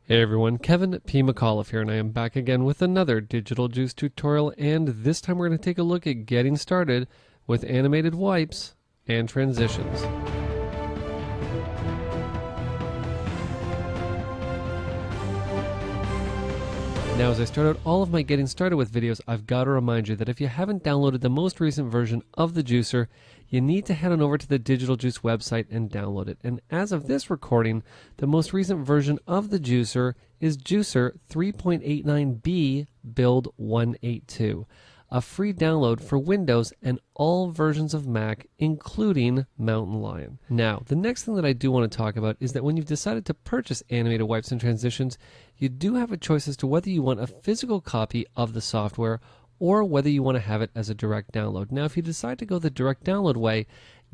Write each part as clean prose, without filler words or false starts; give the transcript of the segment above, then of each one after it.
Hey everyone, Kevin P. McAuliffe here, and I am back again with another Digital Juice tutorial, and this time we're going to take a look at getting started with animated wipes and transitions. Now, as I start out all of my getting started with videos, I've got to remind you that if you haven't downloaded the most recent version of the Juicer, you need to head on over to the Digital Juice website and download it. And as of this recording, the most recent version of the Juicer is Juicer 3.89B Build 182, a free download for Windows and all versions of Mac, including Mountain Lion. Now, the next thing that I do want to talk about is that when you've decided to purchase animated wipes and transitions, you do have a choice as to whether you want a physical copy of the software or whether you want to have it as a direct download. Now, if you decide to go the direct download way,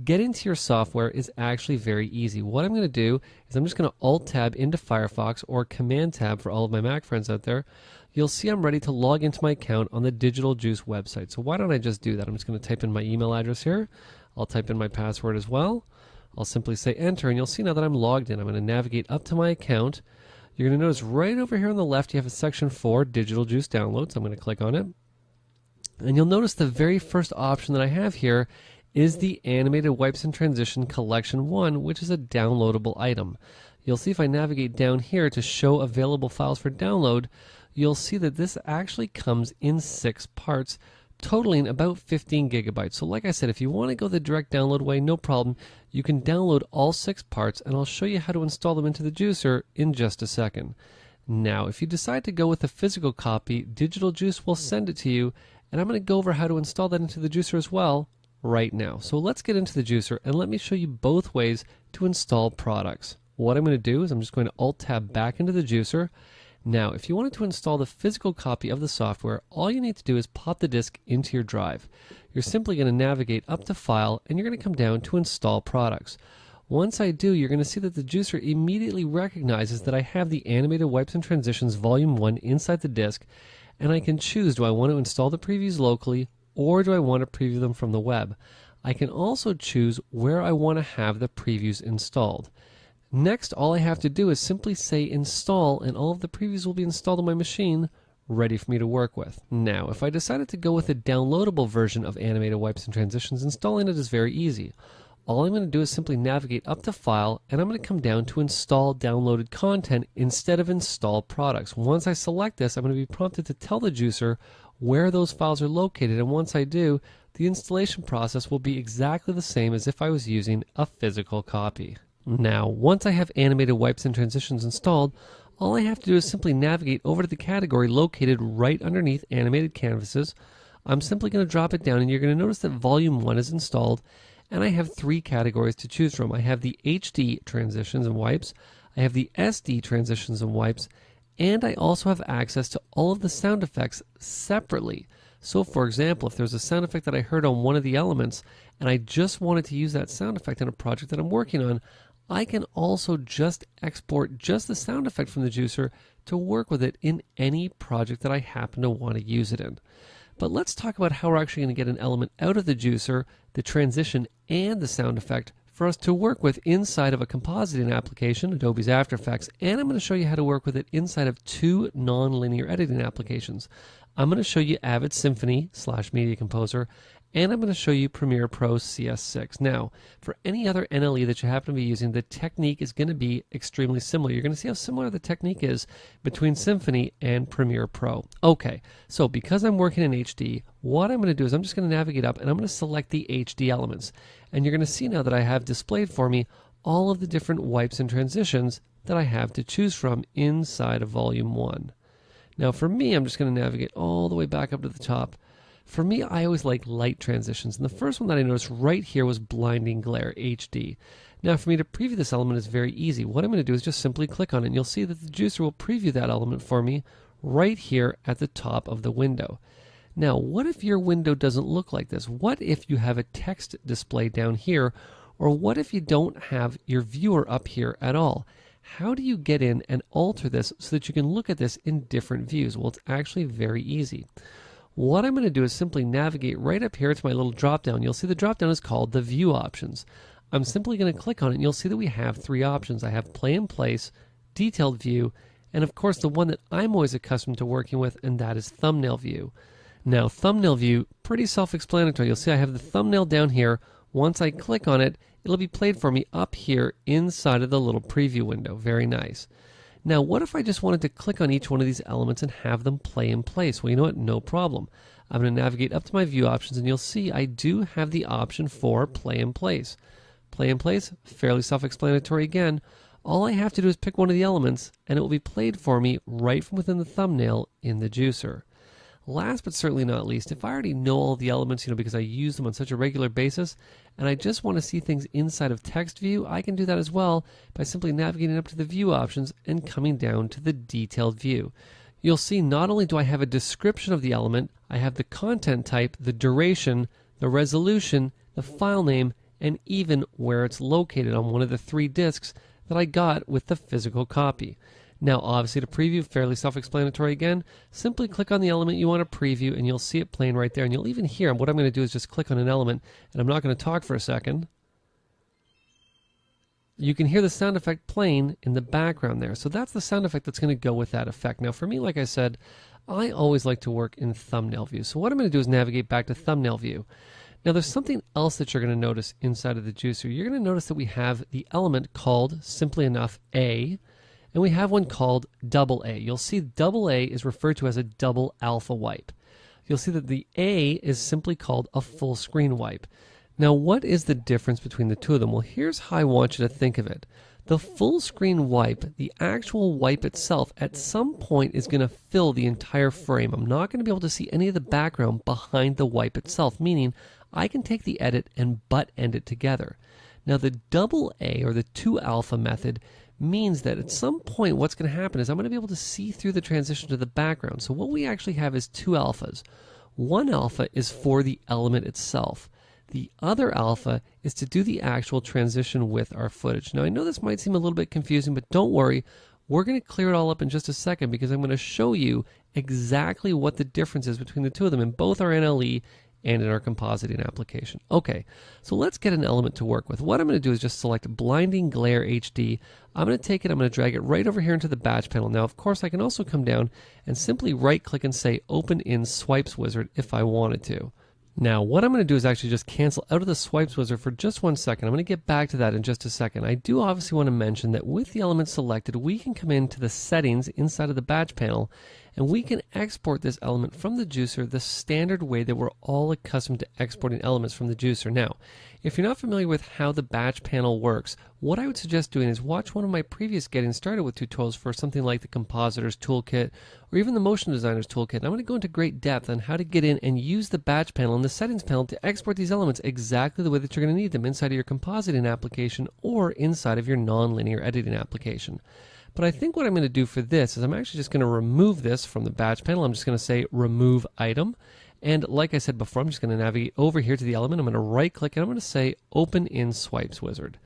getting to your software is actually very easy. What I'm going to do is I'm just going to Alt-Tab into Firefox, or Command-Tab for all of my Mac friends out there. You'll see I'm ready to log into my account on the Digital Juice website. So why don't I just do that? I'm just going to type in my email address here. I'll type in my password as well. I'll simply say enter, and you'll see now that I'm logged in. I'm going to navigate up to my account. You're going to notice right over here on the left you have a section for Digital Juice Downloads. I'm going to click on it. And you'll notice the very first option that I have here is the Animated Wipes and Transition Collection 1, which is a downloadable item. You'll see if I navigate down here to show available files for download, you'll see that this actually comes in 6 parts, totaling about 15 gigabytes. So like I said, if you want to go the direct download way, no problem. You can download all 6 parts, and I'll show you how to install them into the Juicer in just a second. Now, if you decide to go with a physical copy, Digital Juice will send it to you, and I'm going to go over how to install that into the Juicer as well right now. So let's get into the Juicer, and let me show you both ways to install products. What I'm going to do is I'm just going to Alt-Tab back into the Juicer. Now, if you wanted to install the physical copy of the software, all you need to do is pop the disk into your drive. You're simply going to navigate up to File, and you're going to come down to Install Products. Once I do, you're going to see that the Juicer immediately recognizes that I have the Animated Wipes and Transitions Volume 1 inside the disk, and I can choose, do I want to install the previews locally, or do I want to preview them from the web? I can also choose where I want to have the previews installed. Next, all I have to do is simply say install, and all of the previews will be installed on my machine, ready for me to work with. Now, if I decided to go with a downloadable version of Animated Wipes and Transitions, installing it is very easy. All I'm going to do is simply navigate up to File, and I'm going to come down to Install Downloaded Content instead of Install Products. Once I select this, I'm going to be prompted to tell the Juicer where those files are located, and once I do, the installation process will be exactly the same as if I was using a physical copy. Now, once I have Animated Wipes and Transitions installed, all I have to do is simply navigate over to the category located right underneath Animated Canvases. I'm simply going to drop it down, and you're going to notice that Volume 1 is installed, and I have 3 categories to choose from. I have the HD Transitions and Wipes, I have the SD Transitions and Wipes, and I also have access to all of the sound effects separately. So for example, if there's a sound effect that I heard on one of the elements, and I just wanted to use that sound effect in a project that I'm working on, I can also just export just the sound effect from the Juicer to work with it in any project that I happen to want to use it in. But let's talk about how we're actually going to get an element out of the Juicer, the transition, and the sound effect for us to work with inside of a compositing application, Adobe's After Effects, and I'm going to show you how to work with it inside of 2 non-linear editing applications. I'm going to show you Avid Symphony / Media Composer, and I'm going to show you Premiere Pro CS6. Now, for any other NLE that you happen to be using, the technique is going to be extremely similar. You're going to see how similar the technique is between Symphony and Premiere Pro. Okay, so because I'm working in HD, what I'm going to do is I'm just going to navigate up, and I'm going to select the HD elements. And you're going to see now that I have displayed for me all of the different wipes and transitions that I have to choose from inside of Volume 1. Now for me, I'm just going to navigate all the way back up to the top. For me, I always like light transitions, and the first one that I noticed right here was Blinding Glare HD. Now for me to preview this element is very easy. What I'm going to do is just simply click on it, and you'll see that the Juicer will preview that element for me right here at the top of the window. Now, what if your window doesn't look like this? What if you have a text display down here, or what if you don't have your viewer up here at all? How do you get in and alter this so that you can look at this in different views? Well, it's actually very easy. What I'm going to do is simply navigate right up here to my little drop down. You'll see the drop down is called the View Options. I'm simply going to click on it, and you'll see that we have 3 options. I have Play in Place, Detailed View, and of course the one that I'm always accustomed to working with, and that is thumbnail view. Now thumbnail view, pretty self-explanatory. You'll see I have the thumbnail down here. Once I click on it, it'll be played for me up here inside of the little preview window. Very nice. Now what if I just wanted to click on each one of these elements and have them play in place? Well, you know what? No problem. I'm going to navigate up to my view options, and you'll see I do have the option for play in place. Play in place, fairly self-explanatory again. All I have to do is pick one of the elements, and it will be played for me right from within the thumbnail in the juicer. Last but certainly not least, if I already know all the elements, because I use them on such a regular basis, and I just want to see things inside of text view, I can do that as well by simply navigating up to the view options and coming down to the detailed view. You'll see not only do I have a description of the element, I have the content type, the duration, the resolution, the file name, and even where it's located on one of the 3 discs that I got with the physical copy. Now obviously to preview, fairly self-explanatory again, simply click on the element you want to preview and you'll see it playing right there, and you'll even hear what I'm going to do is just click on an element, and I'm not going to talk for a second. You can hear the sound effect playing in the background there. So that's the sound effect that's going to go with that effect. Now for me, like I said, I always like to work in thumbnail view. So what I'm going to do is navigate back to thumbnail view. Now there's something else that you're going to notice inside of the juicer. You're going to notice that we have the element called, simply enough, A, and we have one called double A. You'll see double A is referred to as a double alpha wipe. You'll see that the A is simply called a full screen wipe. Now what is the difference between the two of them? Well, here's how I want you to think of it. The full screen wipe, the actual wipe itself, at some point is going to fill the entire frame. I'm not going to be able to see any of the background behind the wipe itself, meaning I can take the edit and butt end it together. Now the double A, or the 2 alpha method, means that at some point what's going to happen is I'm going to be able to see through the transition to the background. So what we actually have is 2 alphas. One alpha is for the element itself. The other alpha is to do the actual transition with our footage. Now I know this might seem a little bit confusing, but don't worry. We're going to clear it all up in just a second, because I'm going to show you exactly what the difference is between the two of them in both our NLE and in our compositing application. Okay, so let's get an element to work with. What I'm going to do is just select Blinding Glare HD. I'm going to take it, I'm going to drag it right over here into the batch panel. Now, of course, I can also come down and simply right-click and say Open in Swipes Wizard if I wanted to. Now, what I'm going to do is actually just cancel out of the Swipes Wizard for just 1 second. I'm going to get back to that in just a second. I do obviously want to mention that with the element selected, we can come into the settings inside of the batch panel, and we can export this element from the juicer the standard way that we're all accustomed to exporting elements from the juicer. Now, if you're not familiar with how the batch panel works, what I would suggest doing is watch one of my previous Getting Started with tutorials for something like the Compositor's Toolkit or even the Motion Designer's Toolkit. And I'm going to go into great depth on how to get in and use the batch panel and the settings panel to export these elements exactly the way that you're going to need them inside of your compositing application or inside of your nonlinear editing application. But I think what I'm going to do for this is I'm actually just going to remove this from the batch panel. I'm just going to say Remove Item. And like I said before, I'm just going to navigate over here to the element. I'm going to right click and I'm going to say Open in Swipes Wizard.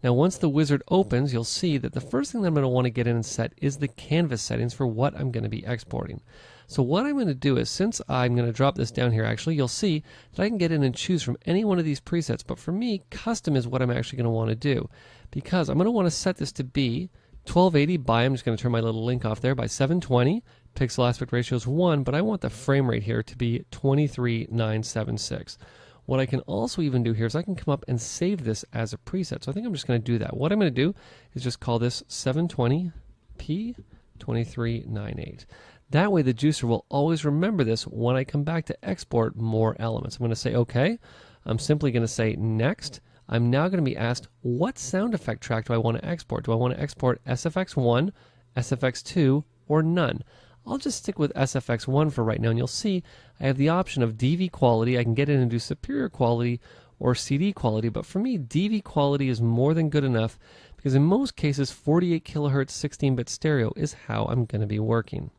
Now once the wizard opens, you'll see that the first thing that I'm going to want to get in and set is the canvas settings for what I'm going to be exporting. So what I'm going to do is, since I'm going to drop this down here, actually you'll see that I can get in and choose from any one of these presets. But for me, custom is what I'm actually going to want to do, because I'm going to want to set this to be 1280 by, I'm just going to turn my little link off there, by 720. Pixel aspect ratio is 1, but I want the frame rate here to be 23976. What I can also even do here is I can come up and save this as a preset. So I think I'm just going to do that. What I'm going to do is just call this 720p 2398. That way the juicer will always remember this when I come back to export more elements. I'm going to say OK. I'm simply going to say next. I'm now going to be asked, what sound effect track do I want to export? Do I want to export SFX1, SFX2, or none? I'll just stick with SFX1 for right now, and you'll see I have the option of DV quality. I can get in and do superior quality or CD quality, but for me, DV quality is more than good enough, because in most cases, 48 kilohertz 16-bit stereo is how I'm going to be working.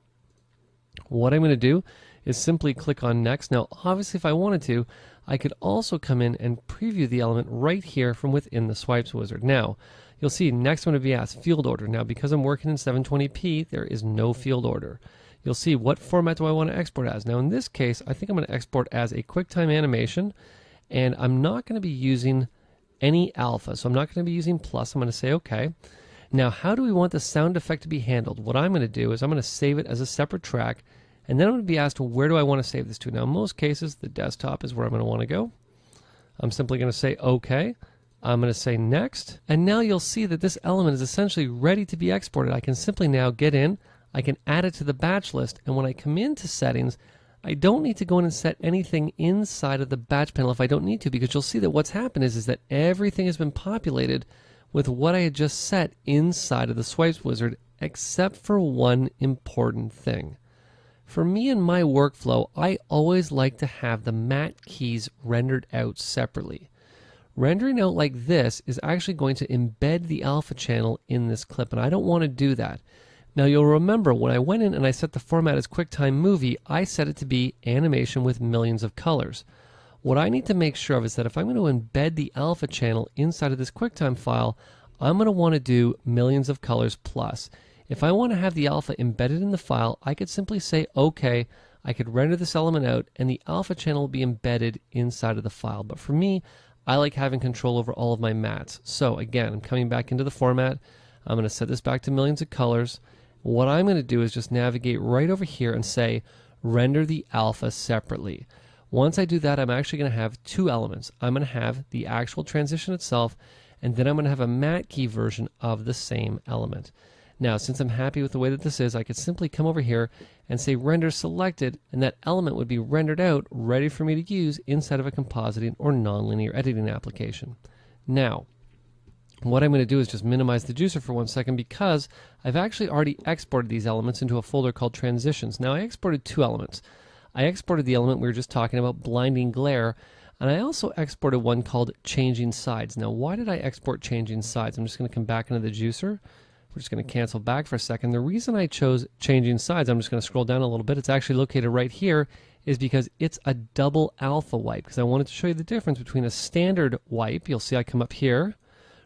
What I'm going to do is simply click on Next. Now, obviously, if I wanted to, I could also come in and preview the element right here from within the Swipes Wizard. Now, you'll see next I'm going to be asked field order. Now, because I'm working in 720p, there is no field order. You'll see what format do I want to export as. Now, in this case, I think I'm going to export as a QuickTime animation, and I'm not going to be using any alpha, so I'm not going to be using plus. I'm going to say OK. Now, how do we want the sound effect to be handled? What I'm going to do is I'm going to save it as a separate track, and then I'm going to be asked, where do I want to save this to? Now, in most cases, the desktop is where I'm going to want to go. I'm simply going to say OK. I'm going to say next, and now you'll see that this element is essentially ready to be exported. I can simply now get in, I can add it to the batch list, and when I come into settings, I don't need to go in and set anything inside of the batch panel if I don't need to, because you'll see that what's happened is that everything has been populated with what I had just set inside of the Swipes Wizard, except for one important thing. For me in my workflow, I always like to have the matte keys rendered out separately. Rendering out like this is actually going to embed the alpha channel in this clip, and I don't want to do that. Now you'll remember when I went in and I set the format as QuickTime Movie, I set it to be animation with millions of colors. What I need to make sure of is that if I'm going to embed the alpha channel inside of this QuickTime file, I'm going to want to do millions of colors plus. If I want to have the alpha embedded in the file, I could simply say OK. I could render this element out and the alpha channel will be embedded inside of the file. But for me, I like having control over all of my mattes. So again, I'm coming back into the format. I'm going to set this back to millions of colors. What I'm going to do is just navigate right over here and say render the alpha separately. Once I do that, I'm actually going to have two elements. I'm going to have the actual transition itself, and then I'm going to have a matte key version of the same element. Now, since I'm happy with the way that this is, I could simply come over here and say render selected, and that element would be rendered out, ready for me to use inside of a compositing or nonlinear editing application. Now, what I'm going to do is just minimize the juicer for 1 second because I've actually already exported these elements into a folder called transitions. Now, I exported two elements. I exported the element we were just talking about, blinding glare, and I also exported one called changing sides. Now, why did I export changing sides? I'm just going to come back into the juicer. We're just going to cancel back for a second. The reason I chose changing sides, I'm just going to scroll down a little bit, it's actually located right here, is because it's a double alpha wipe. Because I wanted to show you the difference between a standard wipe. You'll see I come up here,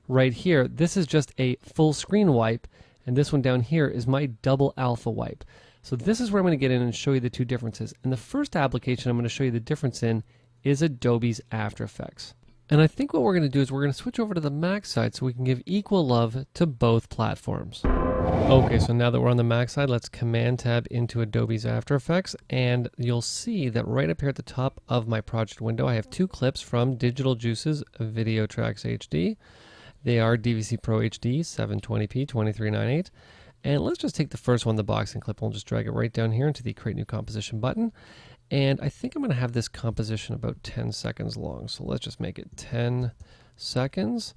right here. This is just a full screen wipe, and this one down here is my double alpha wipe. So this is where I'm going to get in and show you the two differences. And the first application I'm going to show you the difference in is Adobe's After Effects. And I think what we're going to do is we're going to switch over to the Mac side so we can give equal love to both platforms. Okay, so now that we're on the Mac side, let's Command Tab into Adobe's After Effects, and you'll see that right up here at the top of my project window, I have two clips from Digital Juice's Video Tracks HD. They are DVC Pro HD 720p 2398. And let's just take the first one, the boxing clip, and we'll just drag it right down here into the Create New Composition button. And I think I'm going to have this composition about 10 seconds long. So let's just make it 10 seconds.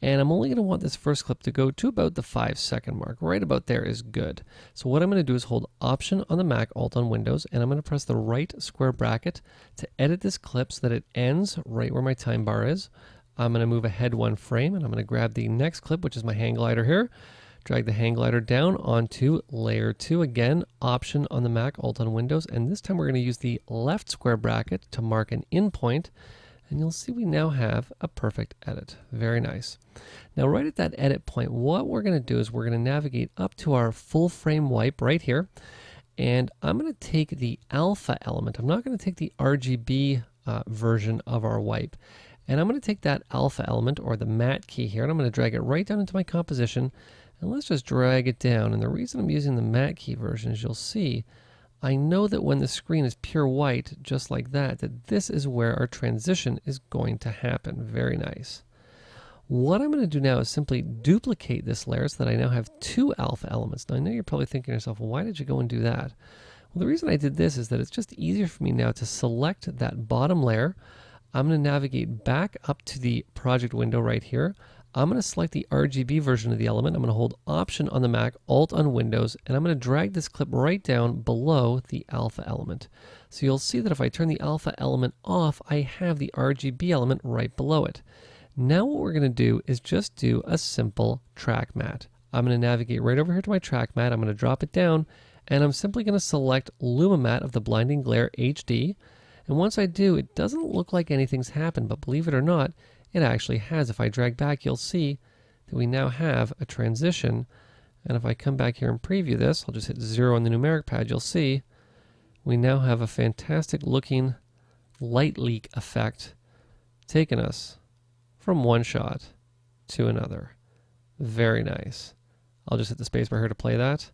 And I'm only going to want this first clip to go to about the 5-second mark. Right about there is good. So what I'm going to do is hold Option on the Mac, Alt on Windows, and I'm going to press the right square bracket to edit this clip so that it ends right where my time bar is. I'm going to move ahead 1 frame, and I'm going to grab the next clip, which is my hang glider here. Drag the hang glider down onto layer 2. Again, Option on the Mac, Alt on Windows, and this time we're going to use the left square bracket to mark an in point, and you'll see we now have a perfect edit. Very nice. Now right at that edit point, what we're going to do is we're going to navigate up to our full frame wipe right here, and I'm going to take the alpha element. I'm not going to take the RGB version of our wipe, and I'm going to take that alpha element, or the matte key here, and I'm going to drag it right down into my composition. And let's just drag it down. And the reason I'm using the matte key version is you'll see, I know that when the screen is pure white, just like that, that this is where our transition is going to happen. Very nice. What I'm going to do now is simply duplicate this layer so that I now have two alpha elements. Now I know you're probably thinking to yourself, well, why did you go and do that? Well, the reason I did this is that it's just easier for me now to select that bottom layer. I'm going to navigate back up to the project window right here. I'm going to select the RGB version of the element. I'm going to hold Option on the Mac, Alt on Windows, and I'm going to drag this clip right down below the alpha element. So you'll see that if I turn the alpha element off, I have the RGB element right below it. Now what we're going to do is just do a simple track matte. I'm going to navigate right over here to my track matte. I'm going to drop it down, and I'm simply going to select Luma Matte of the Blinding Glare HD. And once I do, it doesn't look like anything's happened, but believe it or not, it actually has. If I drag back, you'll see that we now have a transition. And if I come back here and preview this, I'll just hit 0 on the numeric pad, you'll see we now have a fantastic looking light leak effect taking us from one shot to another. Very nice. I'll just hit the spacebar here to play that.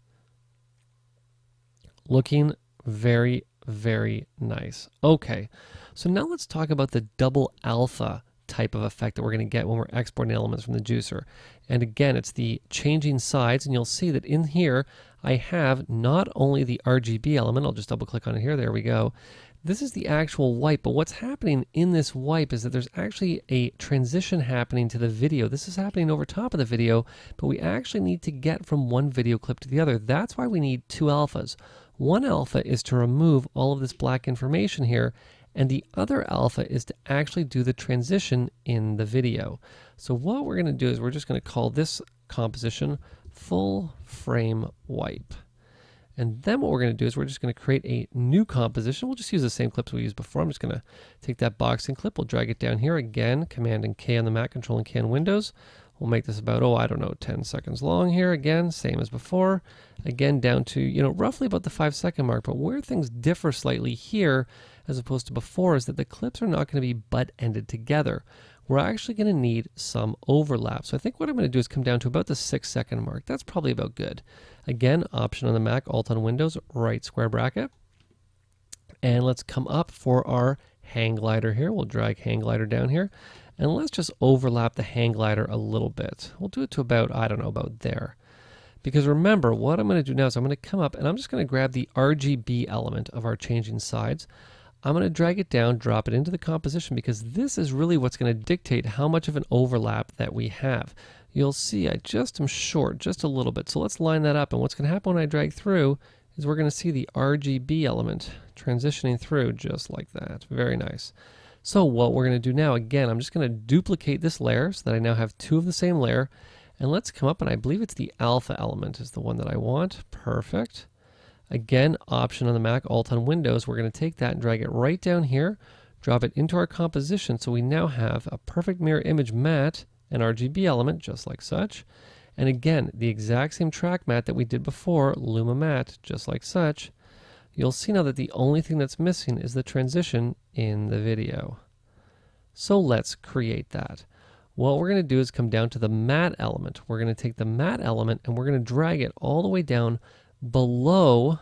Looking very, very nice. Okay, so now let's talk about the double alpha type of effect that we're going to get when we're exporting elements from the juicer. And again, it's the changing sides, and you'll see that in here I have not only the RGB element, I'll just double click on it here, there we go. This is the actual wipe, but what's happening in this wipe is that there's actually a transition happening to the video. This is happening over top of the video, but we actually need to get from one video clip to the other. That's why we need two alphas. One alpha is to remove all of this black information here, and the other alpha is to actually do the transition in the video. So what we're going to do is we're just going to call this composition full frame wipe. And then what we're going to do is we're just going to create a new composition. We'll just use the same clips we used before. I'm just going to take that boxing clip. We'll drag it down here again, Command and K on the Mac, Control and K on Windows. We'll make this about, I don't know, 10 seconds long here. Again, same as before. Again, down to, roughly about the 5-second mark. But where things differ slightly here, as opposed to before, is that the clips are not going to be butt-ended together. We're actually going to need some overlap. So I think what I'm going to do is come down to about the 6-second mark. That's probably about good. Again, Option on the Mac, Alt on Windows, right square bracket. And let's come up for our hang glider here. We'll drag hang glider down here. And let's just overlap the hang glider a little bit. We'll do it to about, I don't know, about there. Because remember, what I'm going to do now is I'm going to come up and I'm just going to grab the RGB element of our changing sides. I'm going to drag it down, drop it into the composition, because this is really what's going to dictate how much of an overlap that we have. You'll see I just am short just a little bit. So let's line that up. And what's going to happen when I drag through is we're going to see the RGB element transitioning through just like that. Very nice. So what we're going to do now, again, I'm just going to duplicate this layer so that I now have two of the same layer. And let's come up, and I believe it's the alpha element is the one that I want. Perfect. Again, Option on the Mac, Alt on Windows. We're going to take that and drag it right down here, drop it into our composition, so we now have a perfect mirror image matte and RGB element, just like such. And again, the exact same track matte that we did before, Luma Matte, just like such. You'll see now that the only thing that's missing is the transition in the video. So let's create that. What we're going to do is come down to the matte element. We're going to take the matte element and we're going to drag it all the way down below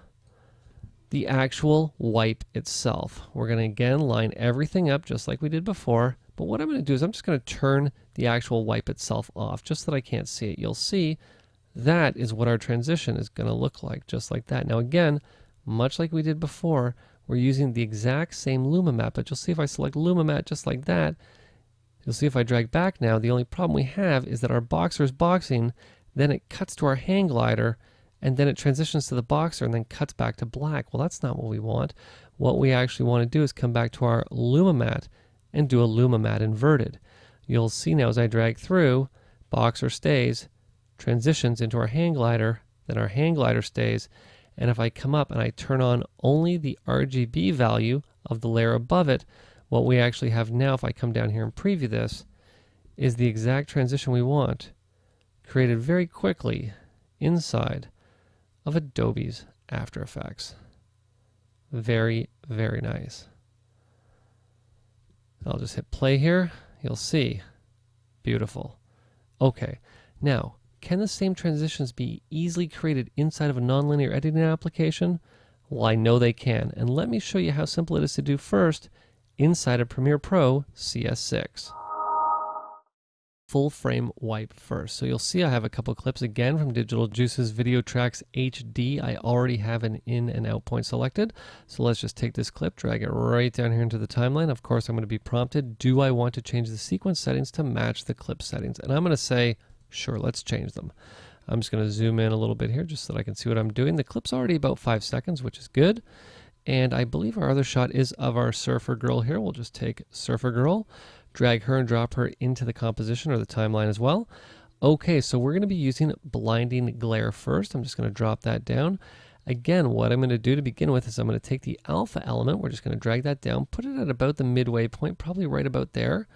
the actual wipe itself. We're going to again line everything up just like we did before. But what I'm going to do is I'm just going to turn the actual wipe itself off just so that I can't see it. You'll see that is what our transition is going to look like, just like that. Now again, much like we did before, we're using the exact same Luma Matte, but you'll see if I select Luma Matte just like that, you'll see if I drag back now, the only problem we have is that our boxer is boxing, then it cuts to our hang glider, and then it transitions to the boxer and then cuts back to black. Well, that's not what we want. What we actually want to do is come back to our Luma Matte and do a Luma Matte inverted. You'll see now as I drag through, boxer stays, transitions into our hang glider, then our hang glider stays, and if I come up and I turn on only the RGB value of the layer above it, what we actually have now, if I come down here and preview this, is the exact transition we want, created very quickly inside of Adobe's After Effects. Very, very nice. I'll just hit play here. You'll see. Beautiful. Okay, now, can the same transitions be easily created inside of a nonlinear editing application? Well, I know they can, and let me show you how simple it is to do first inside of Premiere Pro CS6. Full frame wipe first. So you'll see I have a couple clips again from Digital Juice's Video Tracks HD. I already have an in and out point selected. So let's just take this clip, drag it right down here into the timeline. Of course, I'm going to be prompted, do I want to change the sequence settings to match the clip settings? And I'm going to say, sure, let's change them. I'm just going to zoom in a little bit here just so that I can see what I'm doing. The clip's already about 5 seconds, which is good. And I believe our other shot is of our surfer girl here. We'll just take surfer girl, drag her and drop her into the composition or the timeline as well. Okay, so we're going to be using blinding glare first. I'm just going to drop that down. Again, what I'm going to do to begin with is I'm going to take the alpha element. We're just going to drag that down, put it at about the midway point, probably right about there.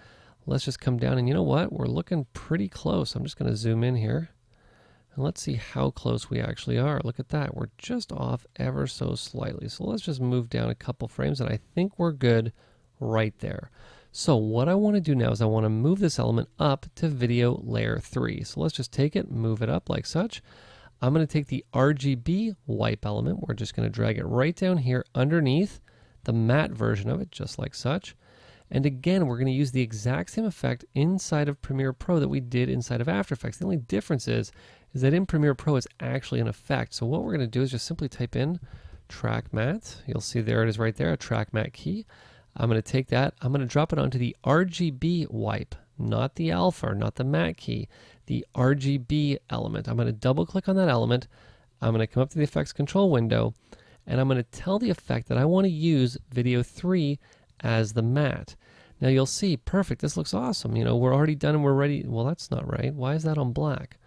Let's just come down, and you know what? We're looking pretty close. I'm just going to zoom in here. And let's see how close we actually are. Look at that. We're just off ever so slightly. So let's just move down a couple frames, and I think we're good right there. So what I want to do now is I want to move this element up to video layer 3. So let's just take it, move it up like such. I'm going to take the RGB wipe element. We're just going to drag it right down here underneath the matte version of it, just like such. And again, we're going to use the exact same effect inside of Premiere Pro that we did inside of After Effects. The only difference is that in Premiere Pro it's actually an effect. So what we're going to do is just simply type in track matte. You'll see there it is right there, a track matte key. I'm going to take that, I'm going to drop it onto the RGB wipe, not the alpha, not the matte key, the RGB element. I'm going to double click on that element. I'm going to come up to the effects control window, and I'm going to tell the effect that I want to use video 3 as the matte. Now you'll see, perfect, this looks awesome. You know, we're already done and we're ready. Well, that's not right. Why is that on black?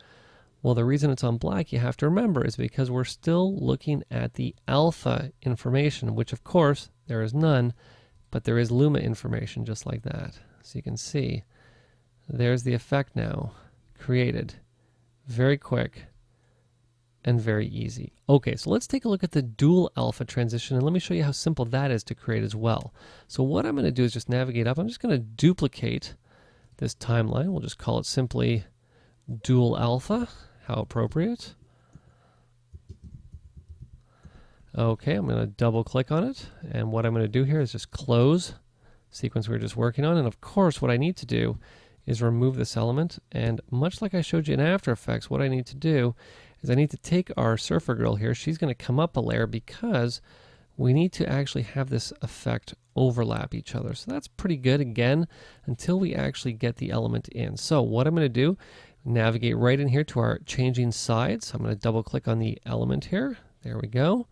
Well, the reason it's on black, you have to remember, is because we're still looking at the alpha information, which of course there is none, but there is Luma information just like that. So you can see there's the effect now created. Very quick and very easy. Okay, so let's take a look at the dual alpha transition, and let me show you how simple that is to create as well. So what I'm going to do is just navigate up. I'm just going to duplicate this timeline. We'll just call it simply dual alpha. How appropriate. Okay, I'm going to double click on it, and what I'm going to do here is just close sequence we were just working on, and of course what I need to do is remove this element, and much like I showed you in After Effects, what I need to do is I need to take our Surfer Girl here. She's going to come up a layer because we need to actually have this effect overlap each other. So that's pretty good, again, until we actually get the element in. So what I'm going to do, navigate right in here to our changing sides. I'm going to double click on the element here. There we go.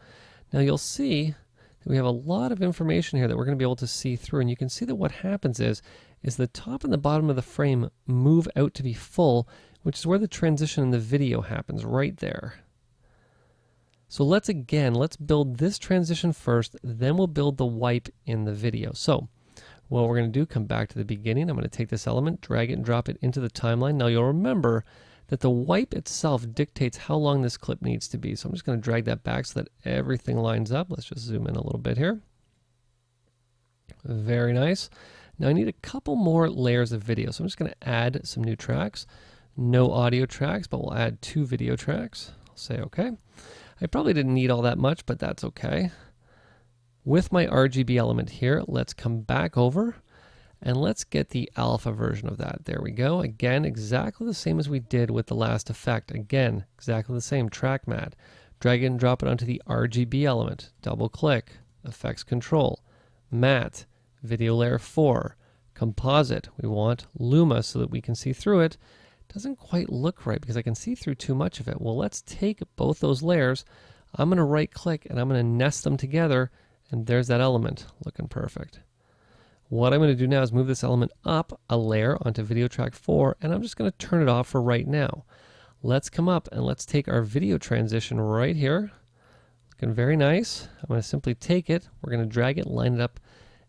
Now you'll see that we have a lot of information here that we're going to be able to see through, and you can see that what happens is the top and the bottom of the frame move out to be full, which is where the transition in the video happens, right there. So let's build this transition first, then we'll build the wipe in the video. So what we're going to do, come back to the beginning. I'm going to take this element, drag it and drop it into the timeline. Now you'll remember that the wipe itself dictates how long this clip needs to be. So I'm just going to drag that back so that everything lines up. Let's just zoom in a little bit here. Very nice. Now I need a couple more layers of video. So I'm just going to add some new tracks. No audio tracks, but we'll add 2 video tracks. I'll say okay. I probably didn't need all that much, but that's okay. With my RGB element here, let's come back over and let's get the alpha version of that. There we go. Again, exactly the same as we did with the last effect. Again, exactly the same, track matte. Drag it and drop it onto the RGB element. Double click, effects control, matte, video layer 4, composite. We want Luma so that we can see through it. Doesn't quite look right because I can see through too much of it. Well, let's take both those layers. I'm going to right click and I'm going to nest them together, and there's that element looking perfect. What I'm going to do now is move this element up a layer onto video track 4, and I'm just going to turn it off for right now. Let's come up and let's take our video transition right here. Looking very nice. I'm going to simply take it, we're going to drag it, line it up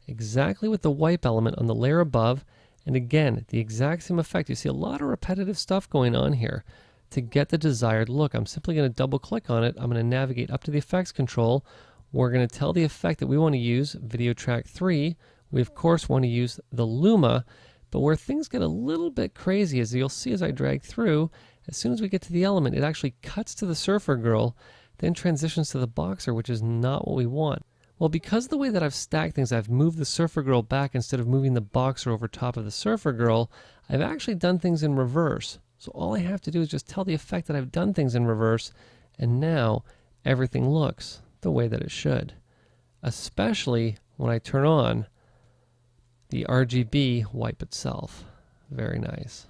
exactly with the wipe element on the layer above. And again, the exact same effect. You see a lot of repetitive stuff going on here to get the desired look. I'm simply going to double click on it. I'm going to navigate up to the effects control. We're going to tell the effect that we want to use, video track 3. We of course want to use the Luma, but where things get a little bit crazy, as you'll see as I drag through, as soon as we get to the element, it actually cuts to the Surfer Girl, then transitions to the Boxer, which is not what we want. Well, because of the way that I've stacked things, I've moved the Surfer Girl back instead of moving the Boxer over top of the Surfer Girl, I've actually done things in reverse. So all I have to do is just tell the effect that I've done things in reverse, and now everything looks the way that it should. Especially when I turn on the RGB wipe itself. Very nice.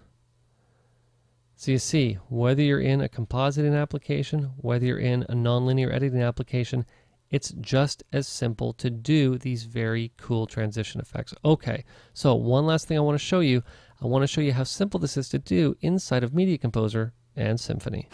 So you see, whether you're in a compositing application, whether you're in a nonlinear editing application, it's just as simple to do these very cool transition effects. Okay, so one last thing I want to show you. I want to show you how simple this is to do inside of Media Composer and Symphony.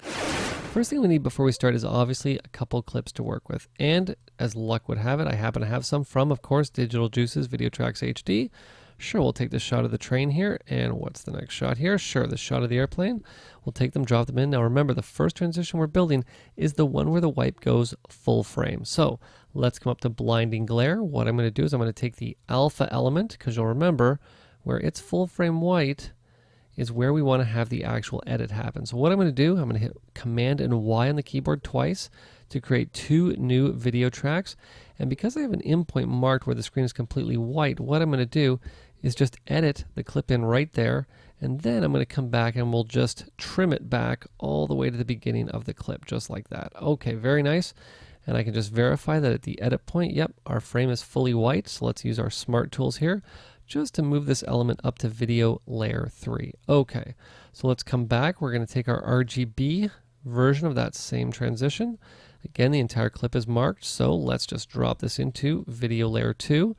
First thing we need before we start is obviously a couple clips to work with. And as luck would have it, I happen to have some from, of course, Digital Juice's Video Tracks HD. Sure, we'll take the shot of the train here, and what's the next shot here? Sure, the shot of the airplane. We'll take them, drop them in. Now remember, the first transition we're building is the one where the wipe goes full frame. So let's come up to Blinding Glare. What I'm going to do is I'm going to take the alpha element, because you'll remember where it's full frame white, is where we want to have the actual edit happen. So what I'm going to do, I'm going to hit Command and Y on the keyboard twice to create 2 new video tracks. And because I have an in point marked where the screen is completely white, what I'm going to do is just edit the clip in right there, and then I'm going to come back and we'll just trim it back all the way to the beginning of the clip, just like that. Okay, very nice. And I can just verify that at the edit point, yep, our frame is fully white. So let's use our smart tools here just to move this element up to video layer 3. Okay, so let's come back. We're going to take our RGB version of that same transition. Again, the entire clip is marked, so let's just drop this into video layer 2.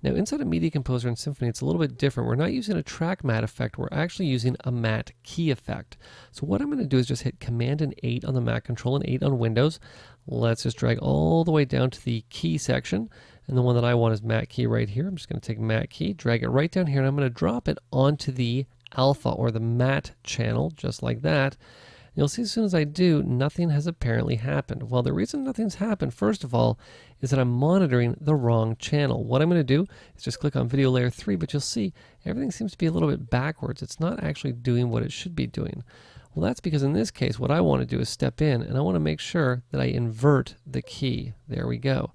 Now inside of Media Composer and Symphony, it's a little bit different. We're not using a track matte effect, we're actually using a matte key effect. So what I'm going to do is just hit Command and 8 on the Mac, Control and 8 on Windows. Let's just drag all the way down to the key section. And the one that I want is matte key right here. I'm just going to take matte key, drag it right down here, and I'm going to drop it onto the alpha or the matte channel, just like that. You'll see as soon as I do, nothing has apparently happened. Well, the reason nothing's happened, first of all, is that I'm monitoring the wrong channel. What I'm going to do is just click on video layer 3, but you'll see everything seems to be a little bit backwards. It's not actually doing what it should be doing. Well, that's because in this case, what I want to do is step in, and I want to make sure that I invert the key. There we go.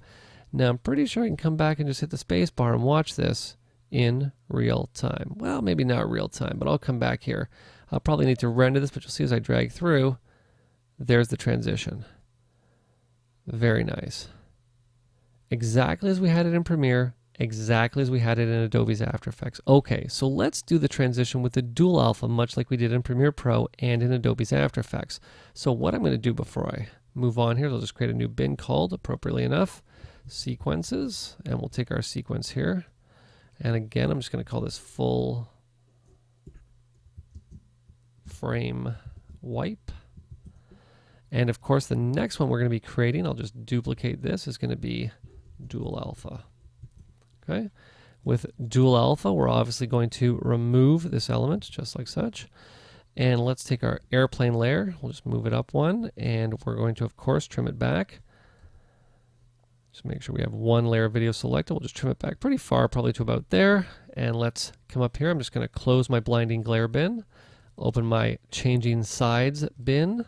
Now, I'm pretty sure I can come back and just hit the space bar and watch this in real time. Well, maybe not real time, but I'll come back here. I'll probably need to render this, but you'll see as I drag through, there's the transition. Very nice. Exactly as we had it in Premiere, exactly as we had it in Adobe's After Effects. Okay, so let's do the transition with the dual alpha, much like we did in Premiere Pro and in Adobe's After Effects. So what I'm going to do before I move on here, I'll just create a new bin called, appropriately enough, Sequences, and we'll take our sequence here. And again, I'm just going to call this Full Frame Wipe. And of course, the next one we're going to be creating, I'll just duplicate this, is going to be Dual Alpha. Okay. With Dual Alpha, we're obviously going to remove this element, just like such. And let's take our airplane layer. We'll just move it up one, and we're going to, of course, trim it back. Just make sure we have one layer of video selected. We'll just trim it back pretty far, probably to about there. And let's come up here. I'm just going to close my blinding glare bin, open my changing sides bin,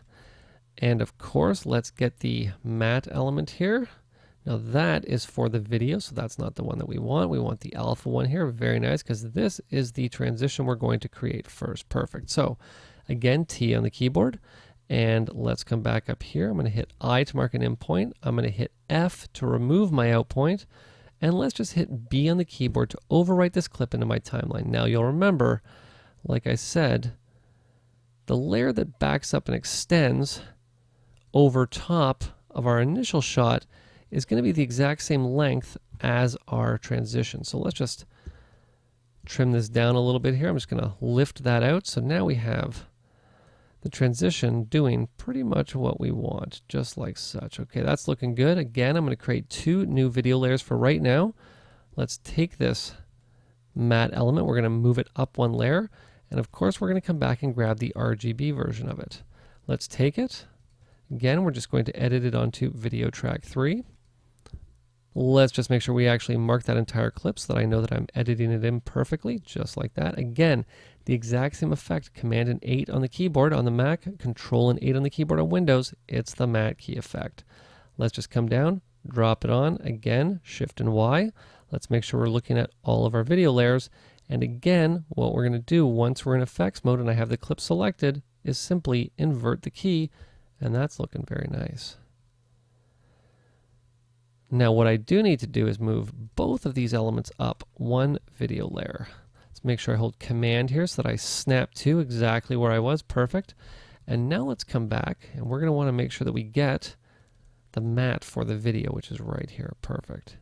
and of course, let's get the matte element here. Now that is for the video, so that's not the one that we want. We want the alpha one here. Very nice, because this is the transition we're going to create first. Perfect. So again, T on the keyboard. And let's come back up here. I'm going to hit I to mark an in point. I'm going to hit F to remove my out point. And let's just hit B on the keyboard to overwrite this clip into my timeline. Now you'll remember, like I said, the layer that backs up and extends over top of our initial shot is going to be the exact same length as our transition. So let's just trim this down a little bit here. I'm just going to lift that out. So now we have the transition doing pretty much what we want, just like such. Okay, that's looking good. Again, I'm going to create 2 new video layers for right now. Let's take this matte element. We're going to move it up 1 layer. And of course, we're going to come back and grab the RGB version of it. Let's take it. Again, we're just going to edit it onto video track 3. Let's just make sure we actually mark that entire clip so that I know that I'm editing it in perfectly, just like that. Again, the exact same effect, Command and 8 on the keyboard on the Mac, Control and 8 on the keyboard on Windows. It's the matte key effect. Let's just come down, drop it on, again, Shift and Y. Let's make sure we're looking at all of our video layers. And again, what we're going to do once we're in effects mode and I have the clip selected is simply invert the key, and that's looking very nice. Now what I do need to do is move both of these elements up 1 video layer. Let's make sure I hold Command here so that I snap to exactly where I was. Perfect. And now let's come back, and we're going to want to make sure that we get the matte for the video, which is right here. Perfect.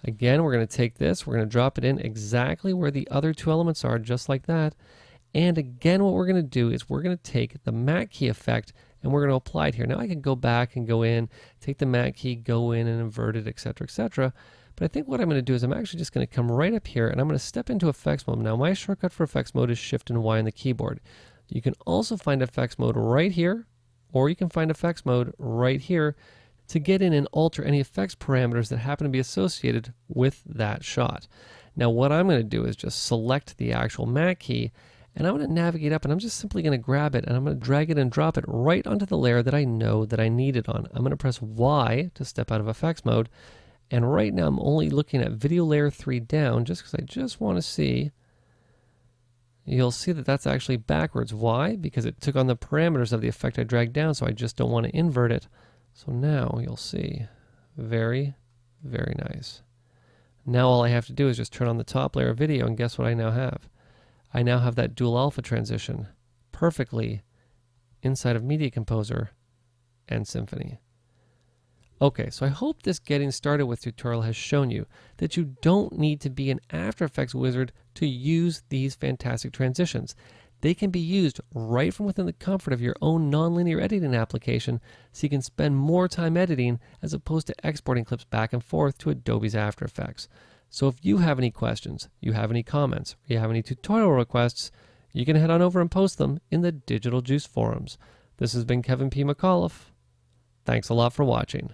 Again, we're going to take this, we're going to drop it in exactly where the other 2 elements are, just like that. And again, what we're going to do is we're going to take the matte key effect and we're going to apply it here. Now I can go back and go in, take the matte key, go in and invert it, etc., etc. But I think what I'm going to do is I'm actually just going to come right up here and I'm going to step into effects mode. Now my shortcut for effects mode is Shift and Y on the keyboard. You can also find effects mode right here, or you can find effects mode right here to get in and alter any effects parameters that happen to be associated with that shot. Now what I'm going to do is just select the actual matte key, And I'm going to navigate up and I'm just simply going to grab it and I'm going to drag it and drop it right onto the layer that I know that I need it on. I'm going to press Y to step out of effects mode. And right now I'm only looking at video layer 3 down just because I just want to see. You'll see that that's actually backwards. Why? Because it took on the parameters of the effect I dragged down, so I just don't want to invert it. So now you'll see. Very, very nice. Now all I have to do is just turn on the top layer of video, and guess what I now have? I now have that dual alpha transition perfectly inside of Media Composer and Symphony. Okay, so I hope this getting started with tutorial has shown you that you don't need to be an After Effects wizard to use these fantastic transitions. They can be used right from within the comfort of your own nonlinear editing application, so you can spend more time editing as opposed to exporting clips back and forth to Adobe's After Effects. So if you have any questions, you have any comments, or you have any tutorial requests, you can head on over and post them in the Digital Juice forums. This has been Kevin P. McAuliffe. Thanks a lot for watching.